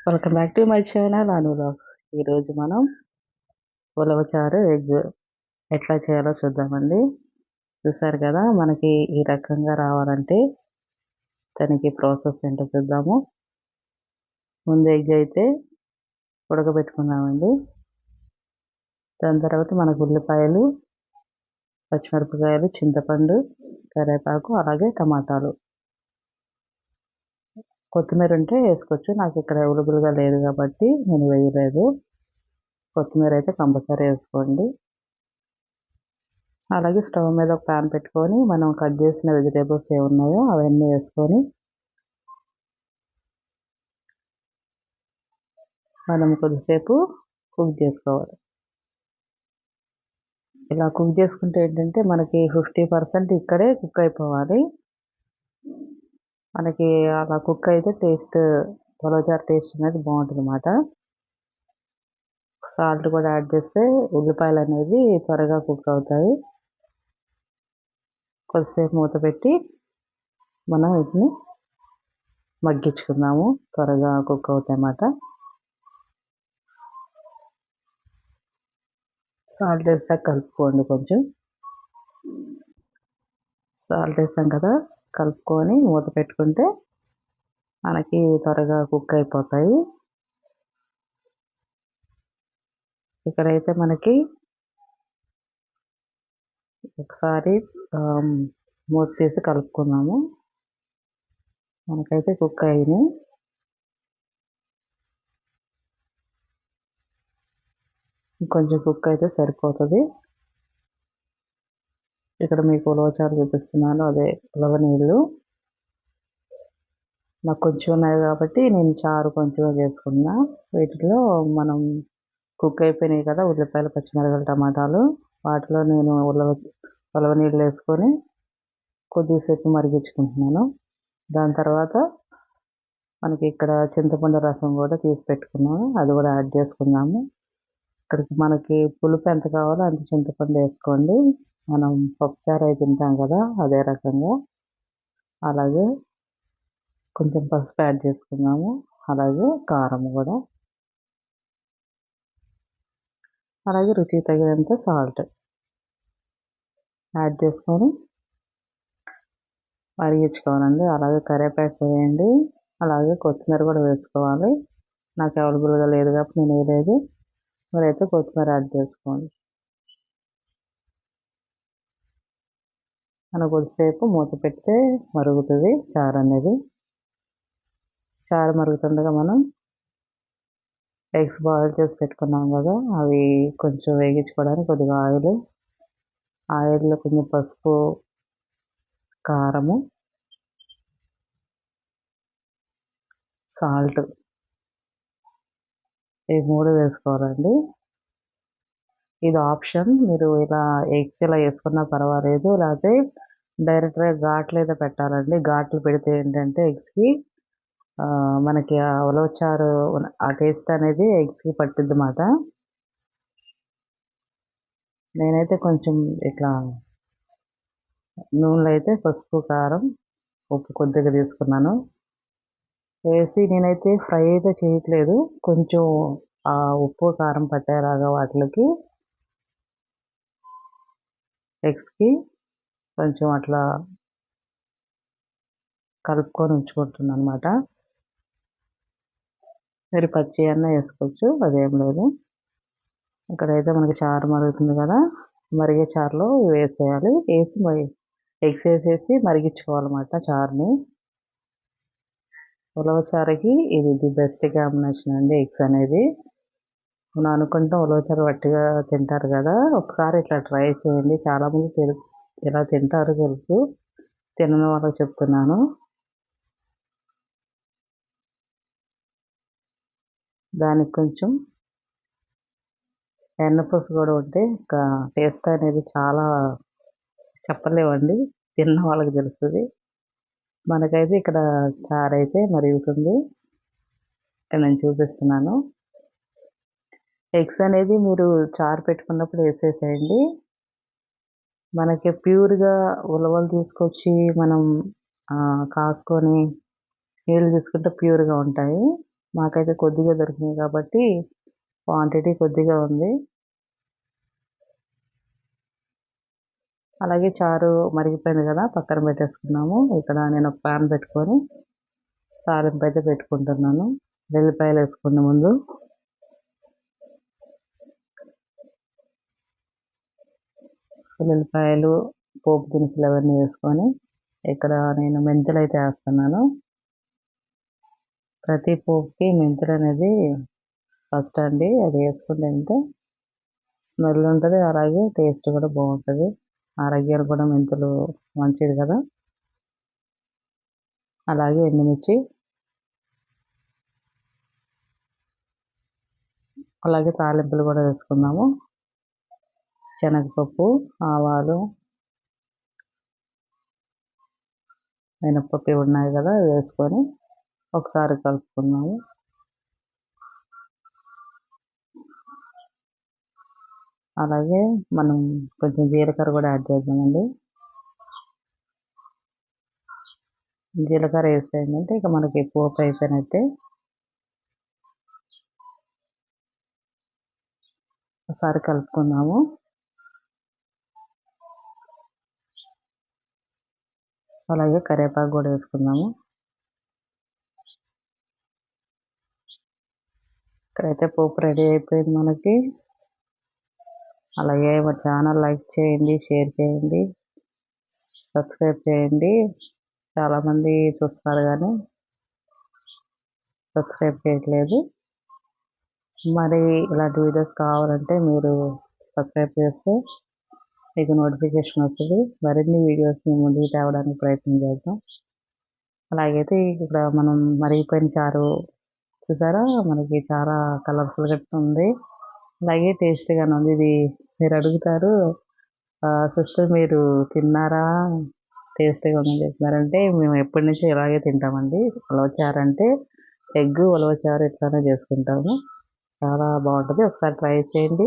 Welcome back to my channel Anu vlogs. ఈరోజు మనం ఉలవచారు egg ఎట్లా చేయాలో చూద్దామండి. చూసారు కదా, మనకి ఈ రకంగా రావాలంటే దానికి ప్రాసెస్ ఏంటో చూద్దాము. ముందు ఎగ్ అయితే ఉడకబెట్టుకుందామండి. దాని తర్వాత మనకు ఉల్లిపాయలు, పచ్చిమిరపకాయలు, చింతపండు, కరివేపాకు, అలాగే టమాటాలు, కొత్తిమీర ఉంటే వేసుకోవచ్చు. నాకు ఇక్కడ అవైలబుల్గా లేదు కాబట్టి నేను వేయలేదు. కొత్తిమీర అయితే కంపల్సరీ వేసుకోండి. అలాగే స్టవ్ మీద ఒక ప్యాన్ పెట్టుకొని మనం కట్ చేసిన వెజిటేబుల్స్ ఏమున్నాయో అవన్నీ వేసుకొని మనం కొద్దిసేపు కుక్ చేసుకోవాలి. ఇలా కుక్ చేసుకుంటే ఏంటంటే మనకి 50% ఇక్కడే కుక్ అయిపోవాలి. మనకి అలా కుక్ అయితే ఉలవచారు టేస్ట్ అనేది బాగుంటుంది అన్నమాట. సాల్ట్ కూడా యాడ్ చేస్తే ఉల్లిపాయలు అనేవి త్వరగా కుక్ అవుతాయి. కొద్దిసేపు మూత పెట్టి మనం వీటిని మగ్గించుకుందాము, త్వరగా కుక్ అవుతాయి అన్నమాట. సాల్ట్ వేసాక కలుపుకోండి. కొంచెం సాల్ట్ వేసాం కదా, కలుపుకొని మూత పెట్టుకుంటే మనకి త్వరగా కుక్ అయిపోతాయి. ఇక్కడైతే మనకి ఒకసారి మూత తీసి కలుపుకున్నాము. మనకైతే కుక్ అయినాయి. కొంచెం కుక్ అయితే సరిపోతుంది. ఇక్కడ మీకు ఉలవచారు చూపిస్తున్నాను, అదే ఉలవ నీళ్ళు. నాకు కొంచెం ఉన్నాయి కాబట్టి నేను చారు కొంచెం చేసుకున్నా. వీటిలో మనం కుక్ అయిపోయినాయి కదా ఉల్లిపాయలు, పచ్చిమిరపకాయలు, టమాటాలు, వాటిలో నేను ఉలవ నీళ్ళు వేసుకొని కొద్దిసేపు మరిగించుకుంటున్నాను. దాని తర్వాత మనకి ఇక్కడ చింతపండు రసం కూడా తీసి పెట్టుకున్నాము, అది కూడా యాడ్ చేసుకున్నాము. ఇక్కడికి మనకి పులుపు ఎంత కావాలో అంత చింతపండు వేసుకోండి. మనం పప్పుచారు అయి తింటాం కదా, అదే రకంగా. అలాగే కొంచెం పసుపు యాడ్ చేసుకున్నాము, అలాగే కారం కూడా, అలాగే రుచికి తగినంత సాల్ట్ యాడ్ చేసుకొని మరిగించుకోవాలండి. అలాగే కరివేపాకు వేయండి, అలాగే కొత్తిమీర కూడా వేసుకోవాలి. నాకు అవైలబుల్గా లేదు కాబట్టి నేను వేయలేదు. మీరైతే కొత్తిమీర యాడ్ చేసుకోండి. మనం కొద్దిసేపు మూత పెడితే మరుగుతుంది చారు అనేది. చారు మరుగుతుండగా మనం ఎగ్స్ బాయిల్ చేసి పెట్టుకున్నాం కదా, అవి కొంచెం వేగించుకోవడానికి కొద్దిగా ఆయిల్లో కొంచెం పసుపు, కారము, సాల్ట్, ఈ 3 వేసుకోవాలండి. ఇది ఆప్షన్. మీరు ఇలా ఎగ్స్ ఇలా వేసుకున్నా పర్వాలేదు, లేకపోతే డైరెక్ట్గా ఘాట్లు అయితే పెట్టాలండి. ఘాట్లు పెడితే ఏంటంటే ఎగ్స్కి మనకి ఆ ఉలవచారు ఆ టేస్ట్ అనేది ఎగ్స్కి పట్టిద్ది అన్నమాట. నేనైతే కొంచెం ఇట్లా నూనెలో అయితే పసుపు, కారం, ఉప్పు కొద్దిగా తీసుకున్నాను. వేసి నేనైతే ఫ్రై అయితే చేయట్లేదు. కొంచెం ఆ ఉప్పు, కారం పట్టేలాగా వాటికి ఎగ్స్కి కొంచెం అట్లా కలుపుకొని ఉంచుకుంటున్నాను అనమాట. మీరు పచ్చి అన్న వేసుకోవచ్చు, అదేం లేదు. ఇక్కడైతే మనకి చారు మరుగుతుంది కదా, మరిగే చారులో వేసేయాలి. వేసి ఎగ్స్ వేసేసి మరిగించుకోవాలన్నమాట చారుని. ఉలవచారుకి ఇది ది బెస్ట్ కాంబినేషన్ అండి, ఎగ్స్ అనేది. మనం అనుకుంటాం ఉలవచారు వట్టిగా తింటారు కదా, ఒకసారి ఇట్లా ట్రై చేయండి. చాలామంది ఇలా తింటారు తెలుసు, తినని వాళ్ళకి చెప్తున్నాను. దానికి కొంచెం ఎన్నపూస కూడా ఉంటే టేస్ట్ అనేది చాలా చెప్పలేమండి, తిన్న వాళ్ళకి తెలుస్తుంది. మనకైతే ఇక్కడ చారు అయితే మరుగుతుంది, నేను చూపిస్తున్నాను. ఎగ్స్ అనేది మీరు చారు పెట్టుకున్నప్పుడు వేసేసేయండి. మనకి ప్యూర్గా ఉలవలు తీసుకొచ్చి మనం కాసుకొని నీళ్ళు తీసుకుంటే ప్యూర్గా ఉంటాయి. మాకైతే కొద్దిగా దొరికినాయి కాబట్టి క్వాంటిటీ కొద్దిగా ఉంది. అలాగే చారు మరిగిపోయింది కదా, పక్కన పెట్టేసుకున్నాము. ఇక్కడ నేను ఒక పాన్ పెట్టుకొని తాలింపు అయితే పెట్టుకుంటున్నాను. వెల్లిపాయలు వేసుకునే ముందు వెల్లుల్లిపాయలు, పోపు దినుసులు అవన్నీ వేసుకొని ఇక్కడ నేను మెంతులు అయితే వేస్తున్నాను. ప్రతి పోపుకి మెంతులు అనేది ఫస్ట్ అండి. అది వేసుకుంటే స్మెల్ ఉంటుంది, అలాగే టేస్ట్ కూడా బాగుంటుంది. ఆరోగ్యానికి కూడా మెంతులు మంచిది కదా. అలాగే ఎండుమిర్చి, అలాగే తాలింపులు కూడా వేసుకుందాము. శనగపప్పు, ఆవాలు, మినప్పప్పు ఉన్నాయి కదా, వేసుకొని ఒకసారి కలుపుకుందాము. అలాగే మనం కొంచెం జీలకర్ర కూడా యాడ్ చేద్దామండి. జీలకర్ర వేసేయండి, ఇక మనకి పోపు అయిపోయినట్టే. ఒకసారి కలుపుకుందాము. అలాగే కరివేపాకు కూడా వేసుకుందాము. ఇక్కడైతే పోపు రెడీ అయిపోయింది మనకి. అలాగే మా ఛానల్ లైక్ చేయండి, షేర్ చేయండి, సబ్స్క్రైబ్ చేయండి. చాలామంది చూస్తారు కానీ సబ్స్క్రైబ్ చేయట్లేదు. మరి ఇలాంటి వీడియోస్ కావాలంటే మీరు సబ్స్క్రైబ్ చేస్తే మీకు నోటిఫికేషన్ వస్తుంది. మరిన్ని వీడియోస్ మీ ముందుకు తేవడానికి ప్రయత్నం చేద్దాం. అలాగైతే ఇక్కడ మనం మరిగిపోయిన చారు చూసారా, మనకి చాలా కలర్ఫుల్గా ఉంది, అలాగే టేస్టీగానే ఉంది. ఇది మీరు అడుగుతారు, సిస్టర్ మీరు తిన్నారా, టేస్టీగా ఉందని చెప్తున్నారంటే మేము ఎప్పటి నుంచి ఇలాగే తింటామండి. ఉలవచారు అంటే ఎగ్ ఉలవచారు ఇట్లానే చేసుకుంటాము. చాలా బాగుంటుంది, ఒకసారి ట్రై చేయండి.